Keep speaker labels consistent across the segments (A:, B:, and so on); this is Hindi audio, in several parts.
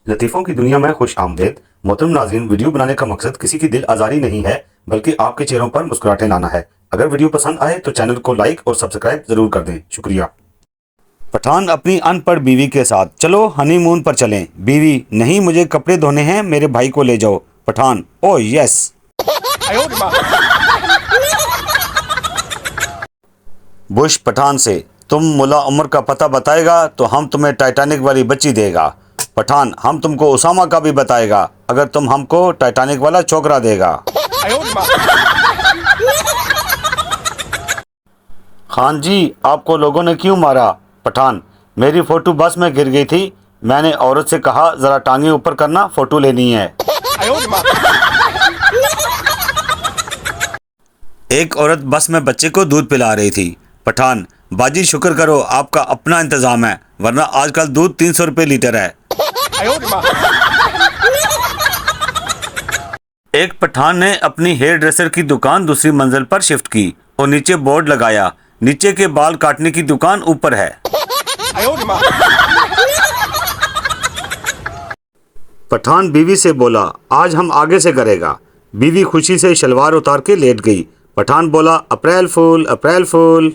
A: लतीफ़ों की दुनिया में खुश आमदेद। मोहतरम नाज़रीन, वीडियो बनाने का मकसद किसी की दिल आज़ारी नहीं है, बल्कि आपके चेहरों पर मुस्कुराहटें लाना है। अगर वीडियो पसंद आए तो चैनल को लाइक और सब्सक्राइब जरूर कर दें। शुक्रिया। पठान अपनी अनपढ़ बीवी के साथ, चलो हनीमून पर चलें। बीवी, नहीं मुझे कपड़े धोने हैं, मेरे भाई को ले जाओ। Pathan, oh yes. Bush Pathan से, तुम मुल्ला उमर का पता बताएगा तो हम तुम्हें टाइटैनिक वाली बच्ची देगा। पठान, हम तुमको उसामा का भी बताएगा अगर तुम हमको टाइटैनिक वाला छोकरा देगा। खान जी, आपको लोगों ने क्यों मारा? पठान, मेरी फोटो बस में गिर गई थी, मैंने औरत से कहा जरा टांगे ऊपर करना, फोटो लेनी है। एक औरत बस में बच्चे को दूध पिला रही थी। पठान, बाजी शुक्र करो आपका अपना इंतजाम है, वरना आजकल दूध 300 रुपए लीटर है। एक पठान ने अपनी हेयर ड्रेसर की दुकान दूसरी मंजिल पर शिफ्ट की और नीचे बोर्ड लगाया, नीचे के बाल काटने की दुकान ऊपर है। पठान बीवी से बोला, आज हम आगे से करेगा। बीवी खुशी से शलवार उतार के लेट गई। पठान बोला, अप्रैल फूल, अप्रैल फूल।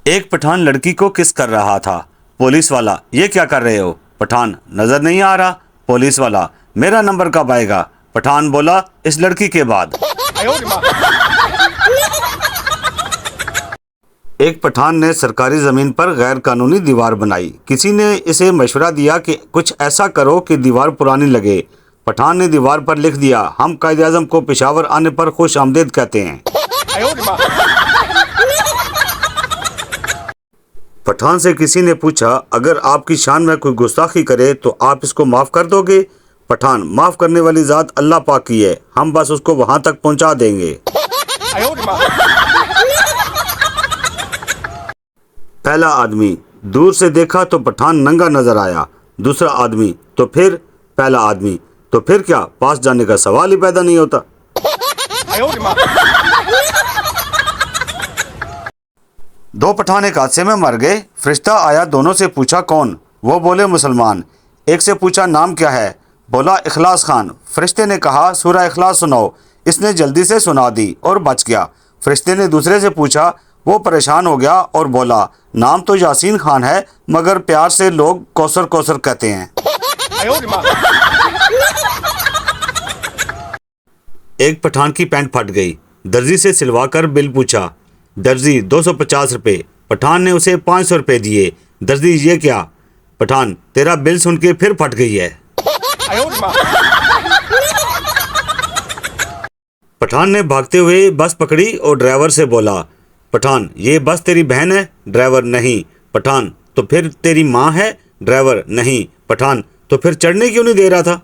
A: एक पठान लड़की को किस कर रहा था। पुलिस वाला, ये क्या कर रहे हो? पठान, नजर नहीं आ रहा। पुलिस वाला, मेरा नंबर कब आएगा? पठान बोला, इस लड़की के बाद। एक पठान ने सरकारी जमीन पर गैर कानूनी दीवार बनाई। किसी ने इसे मशवरा दिया कि कुछ ऐसा करो कि दीवार पुरानी लगे। पठान ने दीवार पर लिख दिया, हम कायद-ए-आज़म को पेशावर आने पर खुश आमदेद कहते हैं। पठान से किसी ने पूछा, अगर आपकी शान में कोई गुस्ताखी करे तो आप इसको माफ कर दोगे? पठान, माफ करने वाली जात अल्लाह पाक की है, हम बस उसको वहां तक पहुंचा देंगे। पहला आदमी, दूर से देखा तो पठान नंगा नजर आया। दूसरा आदमी, तो फिर? पहला आदमी, तो फिर क्या, पास जाने का सवाल ही पैदा नहीं होता। दो पठान एक हादसे में मर गए। फरिश्ता आया, दोनों से पूछा कौन? वो बोले मुसलमान। एक से पूछा नाम क्या है? बोला इखलास खान। फरिश्ते ने कहा सूरह इखलास सुनाओ। इसने जल्दी से सुना दी और बच गया। फरिश्ते ने दूसरे से पूछा, वो परेशान हो गया और बोला नाम तो यासीन खान है, मगर प्यार से लोग कौसर कौसर कहते हैं। एक पठान की पैंट फट गई। दर्जी से सिलवा कर बिल पूछा। दर्जी, 250 रुपये। पठान ने उसे 500 रुपये दिए। दर्जी, ये क्या? पठान, तेरा बिल सुन के फिर फट गई है। पठान ने भागते हुए बस पकड़ी और ड्राइवर से बोला, पठान, ये बस तेरी बहन है? ड्राइवर, नहीं। पठान, तो फिर तेरी माँ है? ड्राइवर, नहीं। पठान, तो फिर चढ़ने क्यों नहीं दे रहा था?